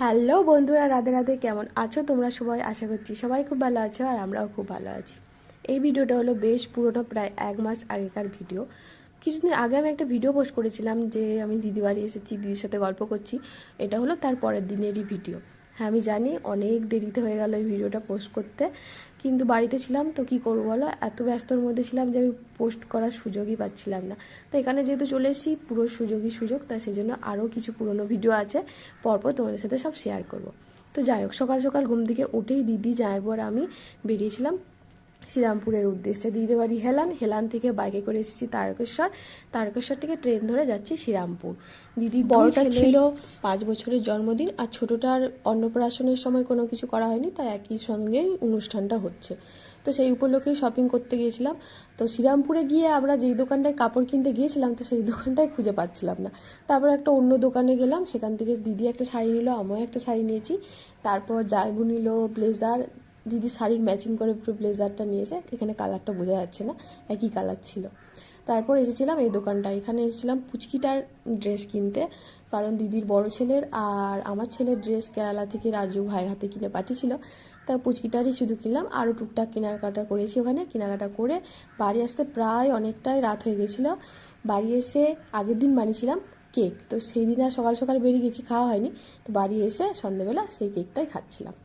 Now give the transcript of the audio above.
Hello বন্ধুরা, রাধে রাধে। কেমন আছো তোমরা সবাই? আশা করছি সবাই খুব ভালো আছো আর আমরাও খুব ভালো আছি। এই ভিডিওটা হলো বেশ পুরোনো, প্রায় 1 মাস আগেকার ভিডিও। কিছুদিন আগে আমি একটা ভিডিও পোস্ট করেছিলাম যে আমি দিদি বাড়ি এসেছি, দিদির সাথে গল্প করছি। এটা হলো তার পরের দিনেরই ভিডিও। হ্যাঁ, আমি জানি অনেক দেরিতে হয়ে গেল এই ভিডিওটা পোস্ট করতে, কিন্তু বাড়িতে ছিলাম তো কী করবো বলো, এত ব্যস্তর মধ্যে ছিলাম যে আমি পোস্ট করার সুযোগই পাচ্ছিলাম না। তো এখানে যেহেতু চলে এসেছি, পুরো সুযোগ, তাই সেই জন্য আরও কিছু পুরনো ভিডিও আছে, পরপর তোমাদের সাথে সব শেয়ার করব। তো যাই হোক, সকাল সকাল ঘুম থেকে উঠেই দিদি, জামাইবু আর আমি বেরিয়েছিলাম শ্রীরামপুরের উদ্দেশ্যে। দিদির বাড়ি হেলান থেকে বাইকে করে এসেছি তারকেশ্বর থেকে ট্রেন ধরে যাচ্ছি শ্রীরামপুর। দিদির বড়টা ছিল 5 বছরের জন্মদিন, আর ছোটোটার অন্নপ্রাশনের সময় কোনো কিছু করা হয়নি, তাই একই সঙ্গেই অনুষ্ঠানটা হচ্ছে। তো সেই উপলক্ষেই শপিং করতে গিয়েছিলাম। তো শ্রীরামপুরে গিয়ে আমরা যেই দোকানটায় কাপড় কিনতে গিয়েছিলাম, তো সেই দোকানটায় খুঁজে পাচ্ছিলাম না। তারপর একটা অন্য দোকানে গেলাম, সেখান থেকে দিদি একটা শাড়ি নিল, আমিও একটা শাড়ি নিয়েছি। তারপর জামাইবু নিল ব্লেজার, দিদি শাড়ির ম্যাচিং করে পুরো ব্লেজারটা নিয়েছে। এখানে কালারটা বোঝা যাচ্ছে না, একই কালার ছিল। তারপর এসেছিলাম এই দোকানটা, এখানে এসেছিলাম পুচকিটার ড্রেস কিনতে, কারণ দিদির বড় ছেলের আর আমার ছেলের ড্রেস কেরালা থেকে রাজু ভাইয়ের হাতে কিনে পাঠিয়েছিল। তা পুচকিটারই শুধু কিনলাম, আরও টুকটাক কেনাকাটা করেছি। ওখানে কেনাকাটা করে বাড়ি আসতে প্রায় অনেকটাই রাত হয়ে গেছিলো। বাড়ি এসে আগের দিন বানিয়েছিলাম কেক, তো সেই দিন আর সকাল সকাল বেরিয়ে গেছি, খাওয়া হয়নি। তো বাড়ি এসে সন্ধ্যেবেলা সেই কেকটাই খাচ্ছিলাম।